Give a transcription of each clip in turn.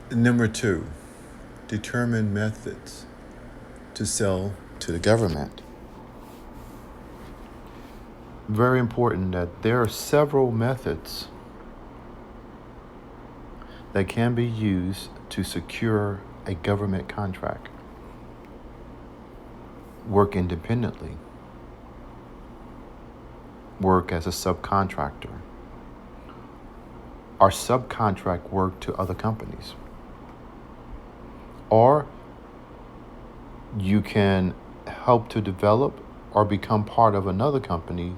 Number two, determine methods to sell to the government. Very important that there are several methods that can be used to secure a government contract. Work independently, work as a subcontractor, or subcontract work to other companies. Or you can help to develop or become part of another company,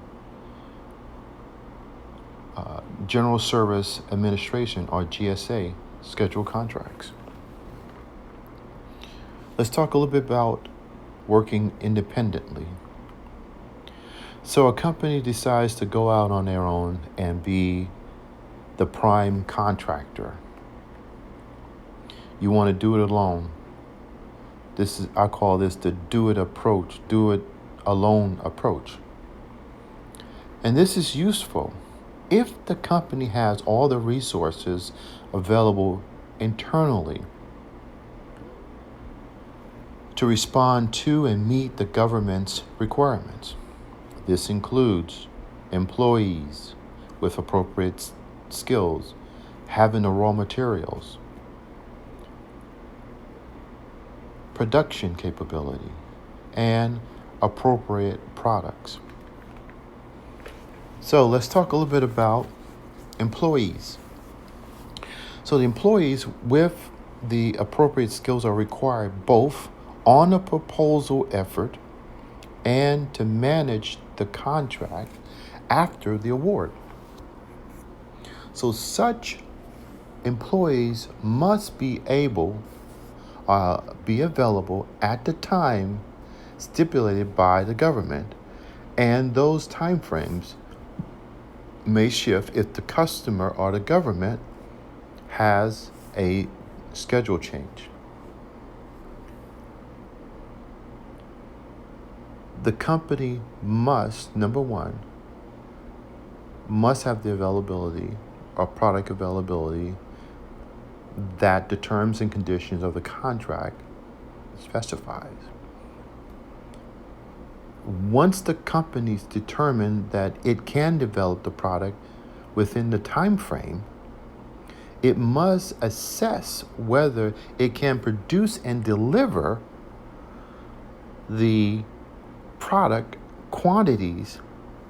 General Service Administration or GSA scheduled contracts. Let's talk a little bit about working independently. So a company decides to go out on their own and be the prime contractor. You want to do it alone. I call this the do it alone approach. And this is useful if the company has all the resources available internally to respond to and meet the government's requirements. This includes employees with appropriate skills, having the raw materials, production capability, and appropriate products. So let's talk a little bit about employees. So the employees with the appropriate skills are required both on the proposal effort and to manage the contract after the award. So such employees must be available at the time stipulated by the government, and those timeframes may shift if the customer or the government has a schedule change. The company must, number one, must have the availability or product availability that the terms and conditions of the contract specifies. Once the company's determined that it can develop the product within the time frame, it must assess whether it can produce and deliver the product quantities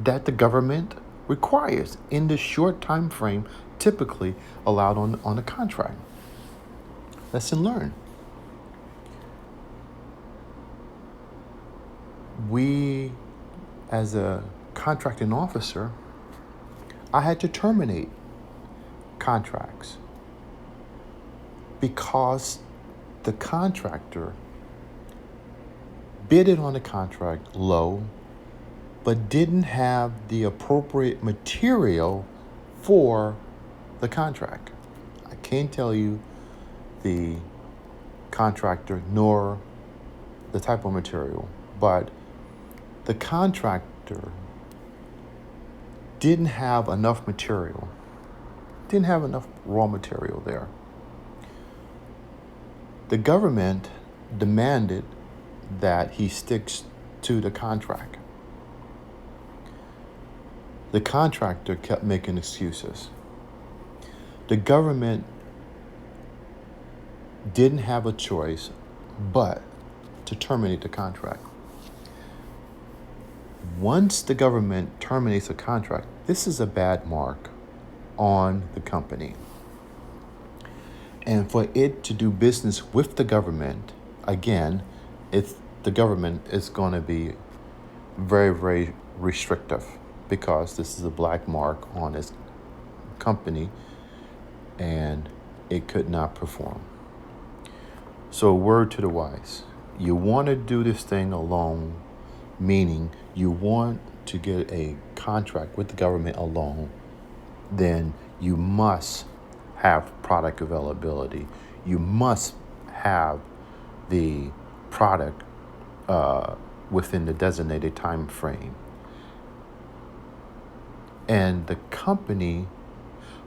that the government requires in the short time frame typically allowed on the contract. Lesson learned. We, as a contracting officer, I had to terminate contracts because the contractor bidded on the contract low, but didn't have the appropriate material for the contract. I can't tell you the contractor nor the type of material, but the contractor didn't have enough material, didn't have enough raw material there. The government demanded that he sticks to the contract. The contractor kept making excuses. The government didn't have a choice but to terminate the contract. Once the government terminates a contract, this is a bad mark on the company. And for it to do business with the government, again, the government is going to be very, very restrictive because this is a black mark on its company and it could not perform. So, word to the wise, you want to do this thing alone, meaning you want to get a contract with the government alone, then you must have product availability. You must have the product within the designated time frame. And the company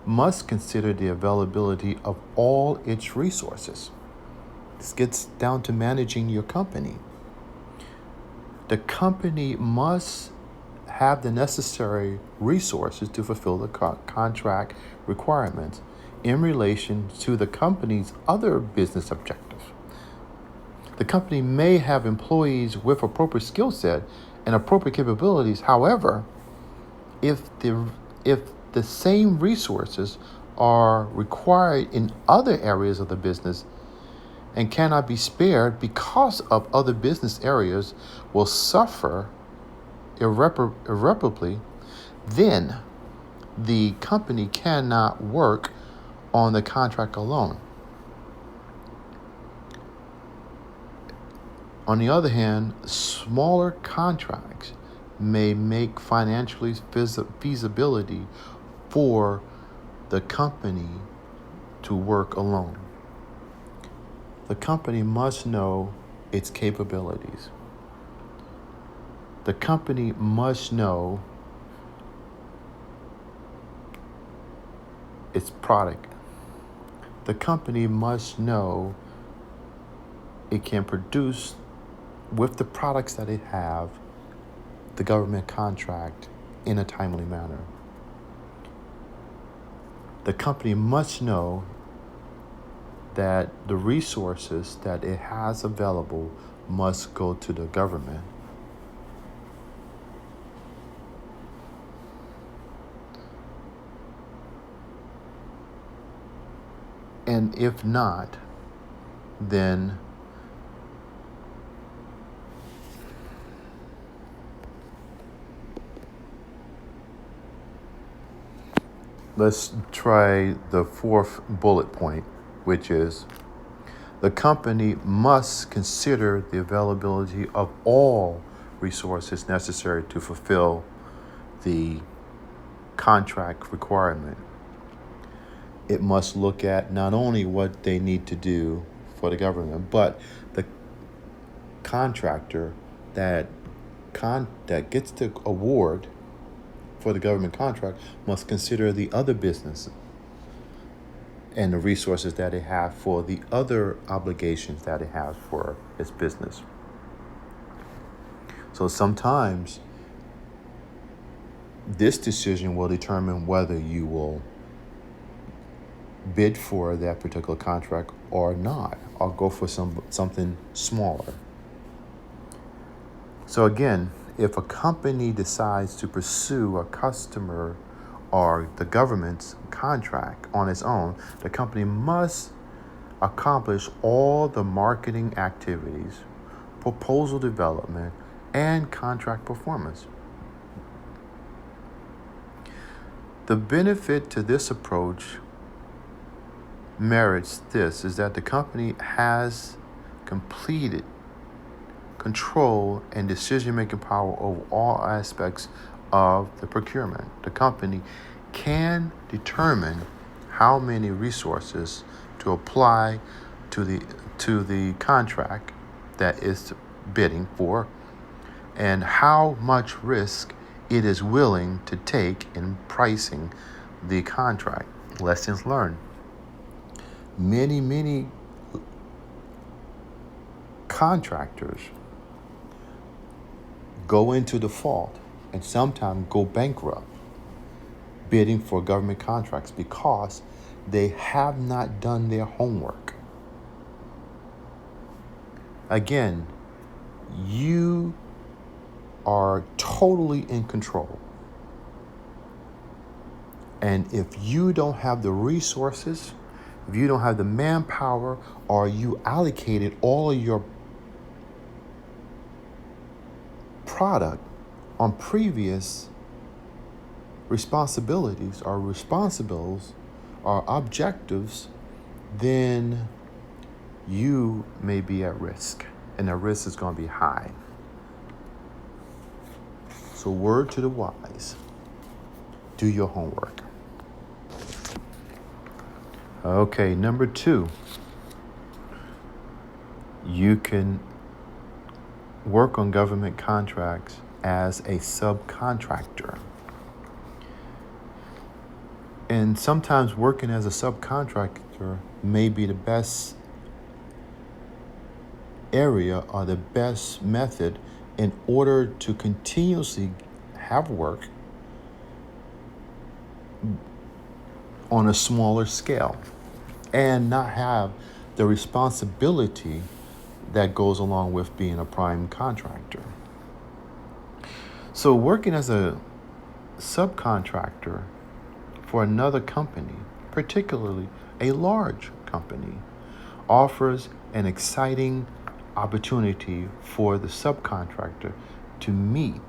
must consider the availability of all its resources. This gets down to managing your company. The company must have the necessary resources to fulfill the contract requirements in relation to the company's other business objectives. The company may have employees with appropriate skill set and appropriate capabilities. However, if the same resources are required in other areas of the business and cannot be spared because of other business areas will suffer irreparably, then the company cannot work on the contract alone. On the other hand, smaller contracts may make financially feasibility for the company to work alone. The company must know its capabilities. The company must know its product. The company must know it can produce with the products that it have the government contract in a timely manner. The company must know that the resources that it has available must go to the government. And if not, then let's try the fourth bullet point, which is the company must consider the availability of all resources necessary to fulfill the contract requirement. It must look at not only what they need to do for the government, but the contractor that gets the award for the government contract must consider the other business and the resources that it has for the other obligations that it has for its business. So sometimes this decision will determine whether you will bid for that particular contract or not, or go for something smaller. So again, if a company decides to pursue a customer or the government's contract on its own, the company must accomplish all the marketing activities, proposal development, and contract performance. The benefit to this approach merits this is that the company has completed control and decision-making power over all aspects of the procurement. The company can determine how many resources to apply to the contract that is bidding for and how much risk it is willing to take in pricing the contract. Lessons learned. Many contractors go into default and sometimes go bankrupt bidding for government contracts because they have not done their homework. Again, you are totally in control. And if you don't have the resources, if you don't have the manpower, or you allocated all of your product on previous responsibilities or objectives, then you may be at risk, and the risk is going to be high. So word to the wise, do your homework. Okay, number 2, you can work on government contracts as a subcontractor. And sometimes working as a subcontractor may be the best area or the best method in order to continuously have work on a smaller scale and not have the responsibility that goes along with being a prime contractor. So, working as a subcontractor for another company, particularly a large company, offers an exciting opportunity for the subcontractor to meet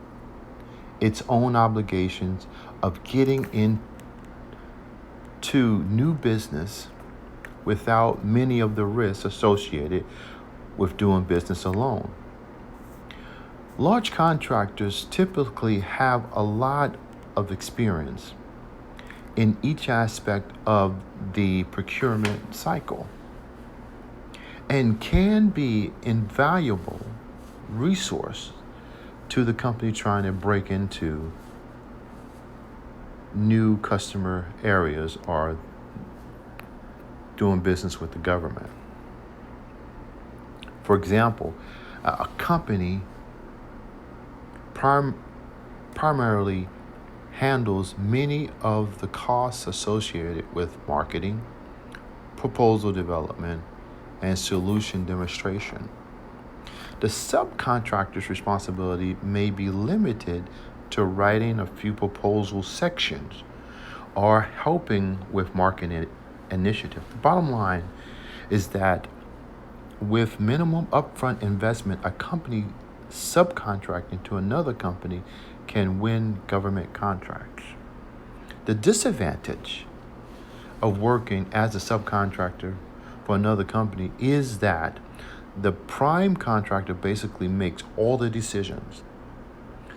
its own obligations of getting into new business without many of the risks associated with doing business alone. Large contractors typically have a lot of experience in each aspect of the procurement cycle and can be invaluable resource to the company trying to break into new customer areas or doing business with the government. For example, a company primarily handles many of the costs associated with marketing, proposal development, and solution demonstration. The subcontractor's responsibility may be limited to writing a few proposal sections or helping with marketing initiative. The bottom line is that with minimum upfront investment, a company subcontracting to another company can win government contracts. The disadvantage of working as a subcontractor for another company is that the prime contractor basically makes all the decisions.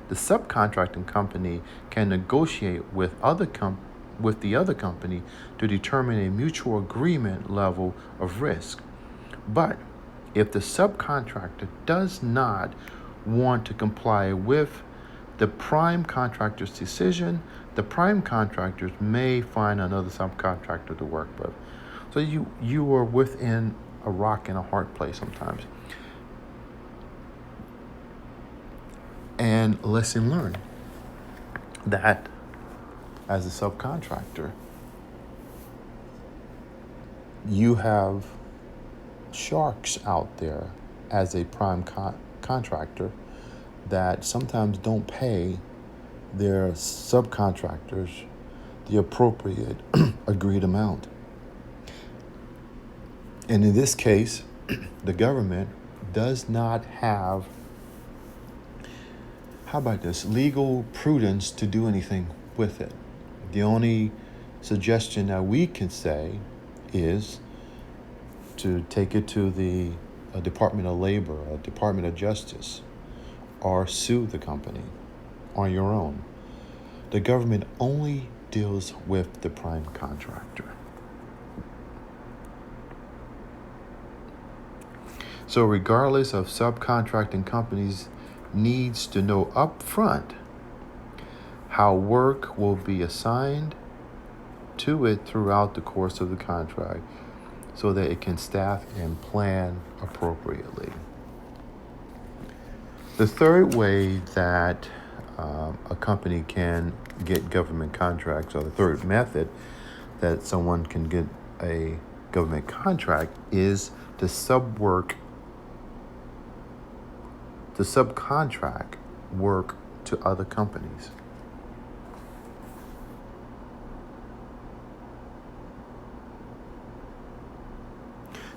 The subcontracting company can negotiate with the other company to determine a mutual agreement level of risk. But if the subcontractor does not want to comply with the prime contractor's decision, the prime contractors may find another subcontractor to work with. So you are within a rock and a hard place sometimes. And lesson learned that as a subcontractor, you have sharks out there as a prime contractor that sometimes don't pay their subcontractors the appropriate agreed amount. And in this case, the government does not have, legal prudence to do anything with it. The only suggestion that we can say is to take it to the Department of Labor or Department of Justice or sue the company on your own. The government only deals with the prime contractor. So regardless of subcontracting companies needs to know upfront how work will be assigned to it throughout the course of the contract so that it can staff and plan appropriately. The third way that a company can get government contracts, or the third method that someone can get a government contract, is to subcontract work to other companies.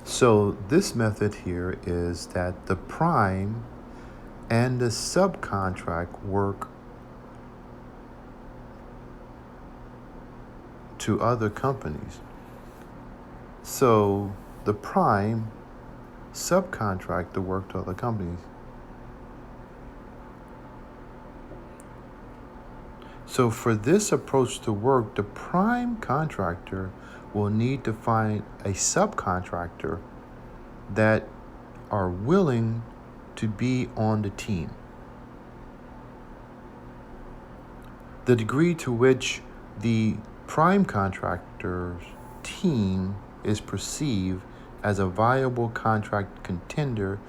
So this method here is that the prime and the subcontract work to other companies. So the prime subcontract the work to other companies. So for this approach to work, the prime contractor will need to find a subcontractor that are willing to be on the team. The degree to which the prime contractor's team is perceived as a viable contract contender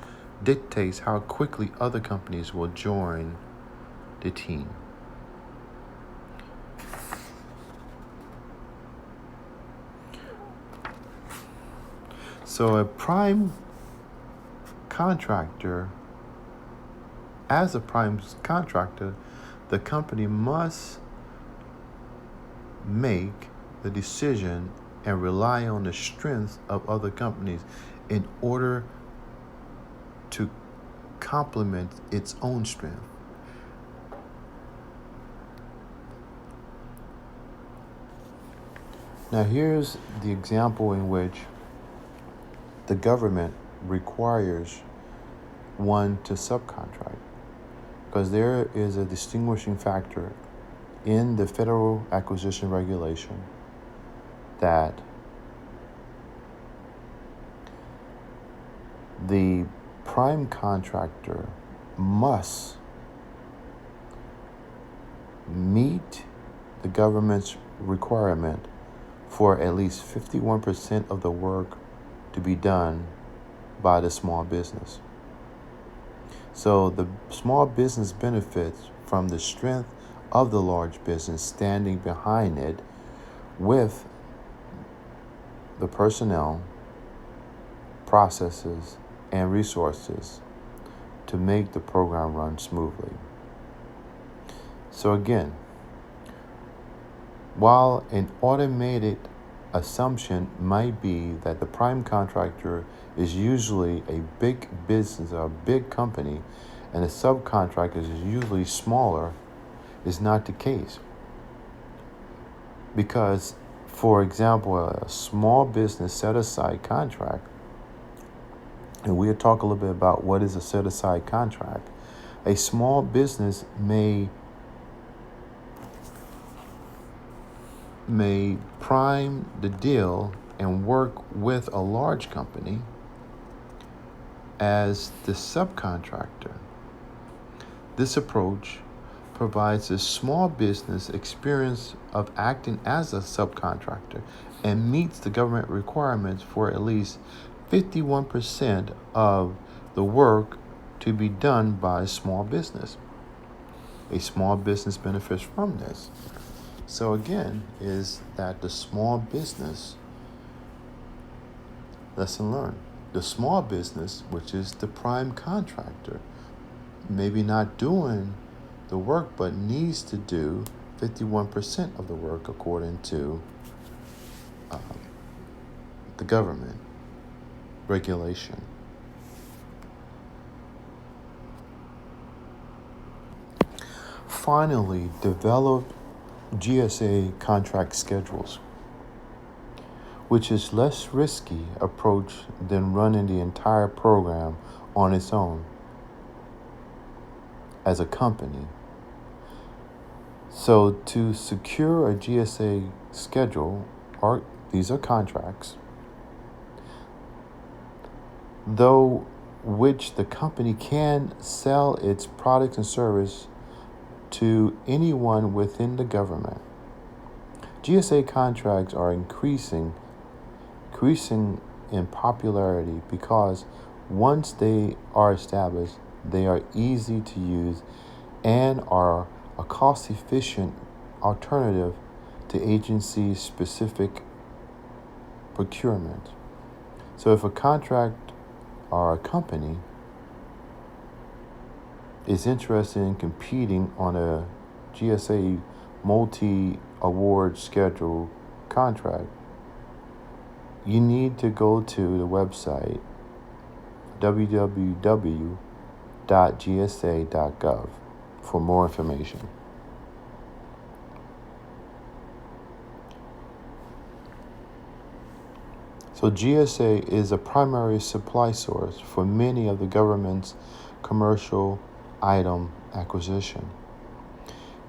dictates how quickly other companies will join the team. So a prime contractor, as a prime contractor, the company must make the decision and rely on the strength of other companies in order to complement its own strength. Now here's the example in which the government requires one to subcontract, because there is a distinguishing factor in the Federal Acquisition Regulation that the prime contractor must meet the government's requirement for at least 51% of the work to be done by the small business. So the small business benefits from the strength of the large business standing behind it with the personnel, processes, and resources to make the program run smoothly. So again, while an automated assumption might be that the prime contractor is usually a big business or a big company and the subcontractor is usually smaller, is not the case. Because, for example, a small business set-aside contract, and we'll talk a little bit about what is a set-aside contract. A small business may prime the deal and work with a large company as the subcontractor. This approach provides a small business experience of acting as a subcontractor and meets the government requirements for at least 51% of the work to be done by a small business. A small business benefits from this. So again, is that the small business, lesson learned, the small business, which is the prime contractor, maybe not doing the work, but needs to do 51% of the work according to the government regulation. Finally, develop GSA contract schedules, which is less risky approach than running the entire program on its own as a company. So to secure a GSA schedule, these are contracts, though which the company can sell its products and service to anyone within the government. GSA contracts are increasing in popularity because once they are established, they are easy to use and are a cost-efficient alternative to agency-specific procurement. So if a contract or a company is interested in competing on a GSA multi-award schedule contract, you need to go to the website www.gsa.gov for more information. So GSA is a primary supply source for many of the government's commercial item acquisition.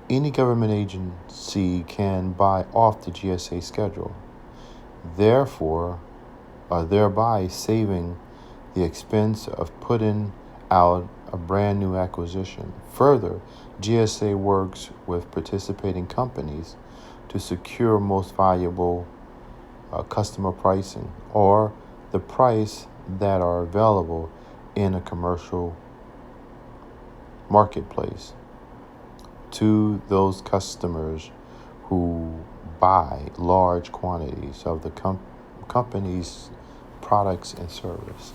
Any government agency can buy off the GSA schedule, thereby saving the expense of putting out a brand new acquisition. Further, GSA works with participating companies to secure most valuable customer pricing or the price that are available in a commercial marketplace to those customers who buy large quantities of the company's products and services.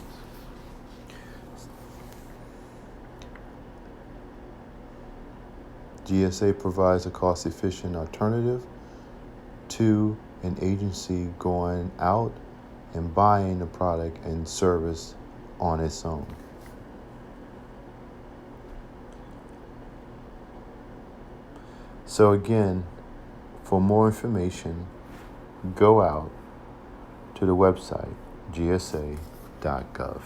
GSA provides a cost-efficient alternative to an agency going out and buying the product and service on its own. So again, for more information, go out to the website gsa.gov.